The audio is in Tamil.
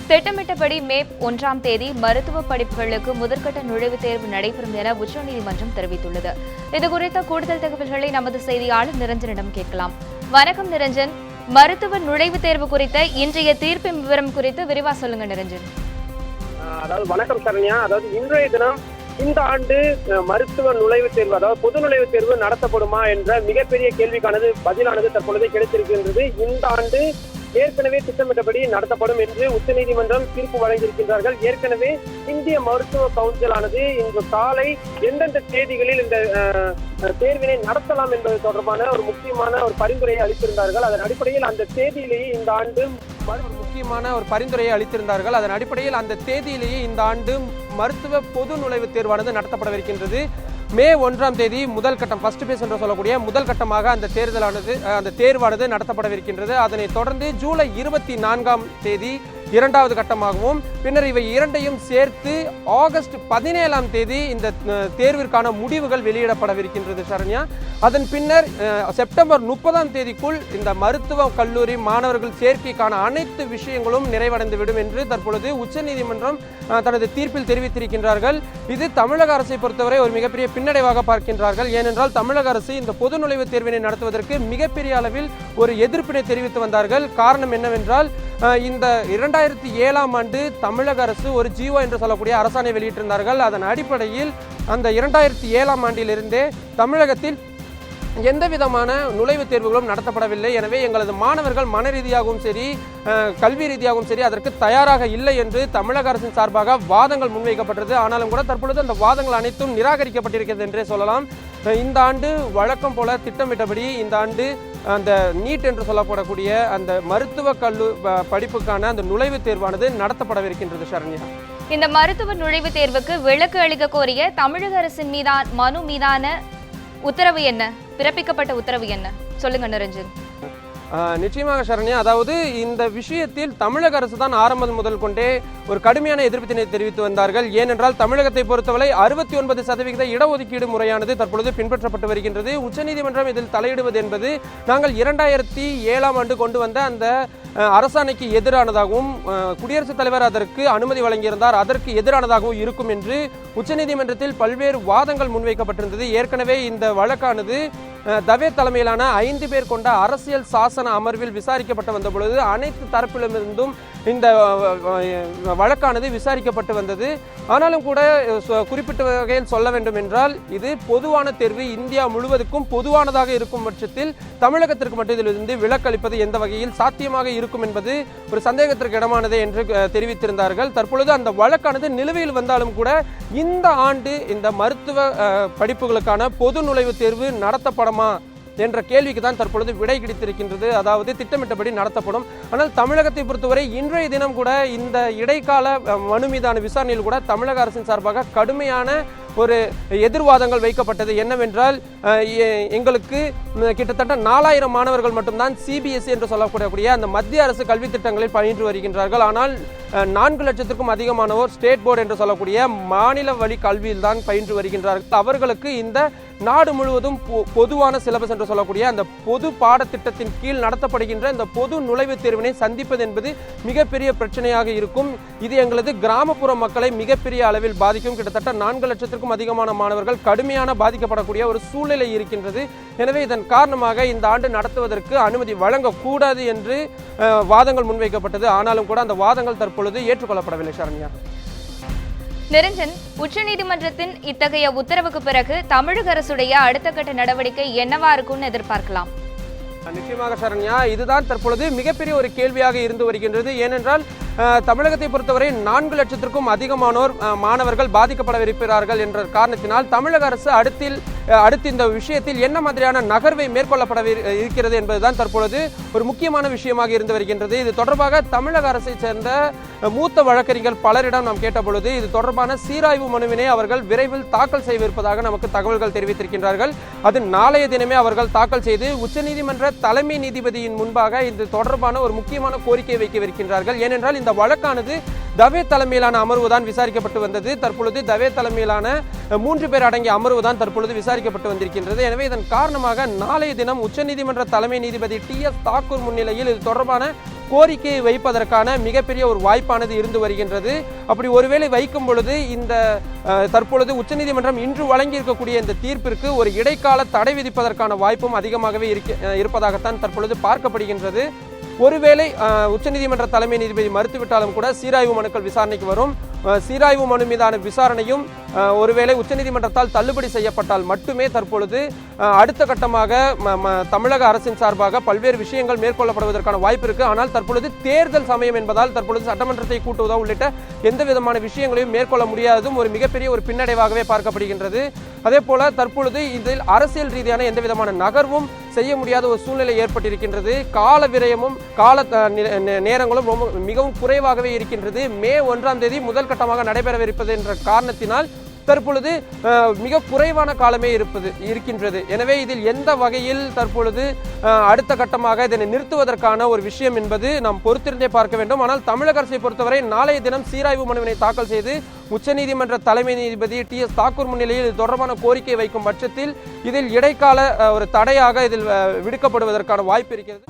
திட்டமிட்டபடி மே 1ஆம் தேதி மருத்துவ படிப்புகளுக்கு முதற்கட்ட நுழைவுத் தேர்வு நடைபெறும் என உச்சநீதிமன்றம் தெரிவித்துள்ளது. இதுகுறித்த கூடுதல் தகவல்களை நமது செய்தியாளர் நிரஞ்சனிடம் கேட்கலாம். வணக்கம் நிரஞ்சன், மருத்துவ நுழைவுத் தேர்வு குறித்த இன்றைய தீர்ப்பின் விவரம் குறித்து விரிவா சொல்லுங்க நிரஞ்சன். வணக்கம் சரண்யா. இன்றைய தினம் இந்த ஆண்டு மருத்துவ நுழைவுத் தேர்வு, பொது நுழைவுத் தேர்வு நடத்தப்படுமா என்ற மிகப்பெரிய கேள்விக்கானது பதிலானது தற்பொழுது கிடைத்திருக்கின்றது. இந்த ஆண்டு ஏற்கனவே திட்டமிட்டபடி நடத்தப்படும் என்று உச்சநீதிமன்றம் தீர்ப்பு வழங்கியிருக்கின்றார்கள். ஏற்கனவே இந்திய மருத்துவ கவுன்சிலானது இன்று காலை எந்தெந்த தேதிகளில் இந்த தேர்வினை நடத்தலாம் என்பது தொடர்பான ஒரு முக்கியமான ஒரு பரிந்துரையை அளித்திருந்தார்கள். அதன் அடிப்படையில் அந்த தேதியிலேயே இந்த ஆண்டு இந்த ஆண்டு மருத்துவ பொது நுழைவுத் தேர்வானது நடத்தப்படவிருக்கின்றது. மே 1ஆம் தேதி முதல் கட்டம், ஃபர்ஸ்ட் பேஸ் என்று சொல்லக்கூடிய முதல் கட்டமாக அந்த தேர்வானது நடத்தப்படவிருக்கின்றது. அதனைத் தொடர்ந்து ஜூலை 24ஆம் தேதி இரண்டாவது கட்டமாகவும், பின்னர் இவை இரண்டையும் சேர்த்து ஆகஸ்ட் 17ஆம் தேதி இந்த தேர்விற்கான முடிவுகள் வெளியிடப்படவிருக்கின்றது சரண்யா. அதன் பின்னர் செப்டம்பர் 30ஆம் தேதிக்குள் இந்த மருத்துவ கல்லூரி மாணவர்கள் சேர்க்கைக்கான அனைத்து விஷயங்களும் நிறைவடைந்துவிடும் என்று தற்பொழுது உச்சநீதிமன்றம் தனது தீர்ப்பில் தெரிவித்திருக்கின்றார்கள். இது தமிழக அரசை பொறுத்தவரை ஒரு மிகப்பெரிய பின்னடைவாக பார்க்கின்றார்கள். ஏனென்றால் தமிழக அரசு இந்த பொது நுழைவுத் தேர்வினை நடத்துவதற்கு மிகப்பெரிய அளவில் ஒரு எதிர்ப்பினை தெரிவித்து வந்தார்கள். காரணம் என்னவென்றால், இந்த 2007ஆம் ஆண்டு தமிழக அரசு ஒரு ஜிஓ என்று சொல்லக்கூடிய அரசாணை வெளியிட்டிருந்தார்கள். அதன் அடிப்படையில் அந்த 2007ஆம் ஆண்டிலிருந்தே தமிழகத்தில் எந்த விதமான நுழைவுத் தேர்வுகளும் நடத்தப்படவில்லை. எனவே எங்களது மாணவர்கள் மன ரீதியாகவும் சரி, கல்வி ரீதியாகவும் சரி அதற்கு தயாராக இல்லை என்று தமிழக அரசின் சார்பாக வாதங்கள் முன்வைக்கப்பட்டது. ஆனாலும் கூட தற்பொழுது அந்த வாதங்கள் அனைத்தும் நிராகரிக்கப்பட்டிருக்கிறது என்றே சொல்லலாம். இந்த ஆண்டு வழக்கம் போல திட்டமிட்டபடி இந்த ஆண்டு அந்த நீட் என்று சொல்லப்படக்கூடிய அந்த மருத்துவ படிப்புக்கான அந்த நுழைவுத் தேர்வானது நடத்தப்படவிருக்கின்றது சரண்யா. இந்த மருத்துவ நுழைவுத் தேர்வுக்கு விலக்கு அளிக்க கோரிய தமிழக அரசின் மனு மீதான உத்தரவு என்ன, பிறப்பிக்கப்பட்ட உத்தரவு என்ன, சொல்லுங்க நிரஞ்சன். நிச்சயமாக சரண்யா, இந்த விஷயத்தில் தமிழக அரசு தான் ஆரம்பம் முதல் கொண்டே ஒரு கடுமையான எதிர்ப்பினை தெரிவித்து வந்தார்கள். ஏனென்றால் தமிழகத்தை பொறுத்தவரை 69% இடஒதுக்கீடு முறையானது தற்பொழுது பின்பற்றப்பட்டு வருகின்றது. உச்சநீதிமன்றம் இதில் தலையிடுவது என்பது நாங்கள் 2007ஆம் ஆண்டு கொண்டு வந்த அந்த அரசாணைக்கு எதிரானதாகவும், குடியரசுத் தலைவர் அதற்கு அனுமதி வழங்கியிருந்தார், அதற்கு எதிரானதாகவும் இருக்கும் என்று உச்சநீதிமன்றத்தில் பல்வேறு வாதங்கள் முன்வைக்கப்பட்டிருந்தது. ஏற்கனவே இந்த வழக்கானது தவே தலைமையிலான 5 பேர் கொண்ட அரசியல் சாசன அமர்வில் விசாரிக்கப்பட்டு வந்த பொழுது அனைத்து தரப்பிலுமிருந்தும் இந்த வழக்கானது விசாரிக்கப்பட்டு வந்தது. ஆனாலும் கூட குறிப்பிட்ட வகையில் சொல்ல வேண்டும் என்றால், இது பொதுவான தேர்வு, இந்தியா முழுவதுக்கும் பொதுவானதாக இருக்கும் பட்சத்தில் தமிழகத்திற்கு மட்டும் இதிலிருந்து விலக்களிப்பது எந்த வகையில் சாத்தியமாக இருக்கும் என்பது ஒரு சந்தேகத்திற்கு இடமானதே என்று தெரிவித்திருந்தார்கள். தற்பொழுது அந்த வழக்கானது நிலுவையில் வந்தாலும் கூட இந்த ஆண்டு இந்த மருத்துவ படிப்புகளுக்கான பொது நுழைவுத் தேர்வு நடத்தப்படுமா என்ற கேள்விக்கு தான் தற்பொழுது விடை கிடைத்திருக்கின்றது. திட்டமிட்டபடி நடத்தப்படும். ஆனால் தமிழகத்தை பொறுத்தவரை இன்றைய தினம் கூட இந்த இடைக்கால மனு மீதான விசாரணையில் கூட தமிழக அரசின் சார்பாக கடுமையான ஒரு எதிர்வாதங்கள் வைக்கப்பட்டது. என்னவென்றால், எங்களுக்கு கிட்டத்தட்ட 4000 மாணவர்கள் மட்டும்தான் சிபிஎஸ்இ என்று சொல்லக்கூடிய அந்த மத்திய அரசு கல்வி திட்டங்களில் பயின்று வருகின்றார்கள். ஆனால் 4 லட்சத்திற்கும் அதிகமானோர் ஸ்டேட் போர்டு என்று சொல்லக்கூடிய மாநில வழி கல்வியில் தான் பயின்று வருகின்றார்கள். அவர்களுக்கு இந்த நாடு முழுவதும் பொதுவான சிலபஸ் என்று சொல்லக்கூடிய அந்த பொது பாடத்திட்டத்தின் கீழ் நடத்தப்படுகின்ற இந்த பொது நுழைவுத் தேர்வினை சந்திப்பது என்பது மிகப்பெரிய பிரச்சனையாக இருக்கும். இது எங்களது கிராமப்புற மக்களை மிகப்பெரிய அளவில் பாதிக்கும். கிட்டத்தட்ட 4 லட்சத்திற்கும் அதிகமான மாணவர்கள் கடுமையான பாதிக்கப்படக்கூடிய ஒரு சூழ்நிலை இருக்கின்றது. எனவே இதன் காரணமாக இந்த ஆண்டு நடத்துவதற்கு அனுமதி வழங்கக்கூடாது என்று வாதங்கள் முன்வைக்கப்பட்டது. ஆனாலும் கூட அந்த வாதங்கள் தற்பொழுது ஏற்றுக்கொள்ளப்படவில்லை சரண்யா. நிரஞ்சன், உச்சநீதிமன்றத்தின் இத்தகைய உத்தரவுக்கு பிறகு தமிழக அரசுடைய அடுத்த கட்ட நடவடிக்கை என்னவா இருக்கும்னு எதிர்பார்க்கலாம்? நிச்சயமாக சரண்யா, இதுதான் தற்பொழுது மிகப்பெரிய ஒரு கேள்வியாக இருந்து வருகின்றது. ஏனென்றால் தமிழகத்தை பொறுத்தவரை 4 லட்சத்திற்கும் அதிகமானோர் மாணவர்கள் பாதிக்கப்படவிருக்கிறார்கள் என்ற காரணத்தினால் தமிழக அரசு அடுத்து இந்த விஷயத்தில் என்ன மாதிரியான நகர்வை மேற்கொள்ளப்பட இருக்கிறது என்பதுதான் தற்பொழுது ஒரு முக்கியமான விஷயமாக இருந்து வருகின்றது. இது தொடர்பாக தமிழக அரசை சேர்ந்த மூத்த வழக்கறிஞர் பலரிடம் நாம் கேட்டபொழுது இது தொடர்பான சீராய்வு மனுவினை அவர்கள் விரைவில் தாக்கல் செய்திருப்பதாக நமக்கு தகவல்கள் தெரிவித்திருக்கின்றார்கள். அது நாளைய தினமே அவர்கள் தாக்கல் செய்து உச்சநீதிமன்ற தலைமை நீதிபதியின் முன்பாக இது தொடர்பான ஒரு முக்கியமான கோரிக்கை வைக்கவிருக்கின்றார்கள். ஏனென்றால் இந்த வழக்கானது தவே தலைமையிலான அமர்வு தான் விசாரிக்கப்பட்டு வந்தது. தற்பொழுது தவே தலைமையிலான 3 பேர் அடங்கிய அமர்வு தான் தற்பொழுது விசாரிக்கப்பட்டு வந்திருக்கின்றது. எனவே இதன் காரணமாக நாளைய தினம் உச்சநீதிமன்ற தலைமை நீதிபதி TS தாக்கூர் முன்னிலையில் இது தொடர்பான கோரிக்கையை வைப்பதற்கான மிகப்பெரிய ஒரு வாய்ப்பானது இருந்து வருகின்றது. அப்படி ஒருவேளை வைக்கும் பொழுது இந்த தற்பொழுது உச்சநீதிமன்றம் இன்று வழங்கி இருக்கக்கூடிய இந்த தீர்ப்பிற்கு ஒரு இடைக்கால தடை விதிப்பதற்கான வாய்ப்பும் அதிகமாகவே இருப்பதாகத்தான் தற்பொழுது பார்க்கப்படுகின்றது. ஒருவேளை உச்சநீதிமன்ற தலைமை நீதிபதி மறுத்துவிட்டாலும் கூட சீராய்வு மனுக்கள் விசாரணைக்கு வரும். சீராய்வு மனு மீதான விசாரணையும் ஒருவேளை உச்சநீதிமன்றத்தால் தள்ளுபடி செய்யப்பட்டால் மட்டுமே தற்பொழுது அடுத்த கட்டமாக தமிழக அரசின் சார்பாக பல்வேறு விஷயங்கள் மேற்கொள்ளப்படுவதற்கான வாய்ப்பு இருக்கு. ஆனால் தற்பொழுது தேர்தல் சமயம் என்பதால் தற்பொழுது சட்டமன்றத்தை கூட்டுவதோ உள்ளிட்ட எந்த விதமான விஷயங்களையும் மேற்கொள்ள முடியாததும் ஒரு மிகப்பெரிய ஒரு பின்னடைவாகவே பார்க்கப்படுகின்றது. அதே போல தற்பொழுது இதில் அரசியல் ரீதியான எந்த விதமான நகர்வும் செய்ய முடியாத ஒரு சூழ்நிலை ஏற்பட்டிருக்கின்றது. கால விரயமும் கால நேரங்களும் மிகவும் குறைவாகவே இருக்கின்றது. மே 1ஆம் தேதி முதல் கட்டமாக நடைபெறவிருப்பது என்ற காரணத்தினால் தற்பொழுது மிக குறைவான காலமே இருக்கின்றது. எனவே இதில் எந்த வகையில் தற்பொழுது அடுத்த கட்டமாக இதனை நிறுத்துவதற்கான ஒரு விஷயம் என்பது நாம் பொறுத்திருந்தே பார்க்க வேண்டும். ஆனால் தமிழக அரசை பொறுத்தவரை நாளைய தினம் சீராய்வு மனுவினை தாக்கல் செய்து உச்சநீதிமன்ற தலைமை நீதிபதி TS தாக்கூர் முன்னிலையில் இது தொடர்பான கோரிக்கை வைக்கும் பட்சத்தில் இதில் இடைக்கால ஒரு தடையாக இதில் விடுக்கப்படுவதற்கான வாய்ப்பு இருக்கிறது.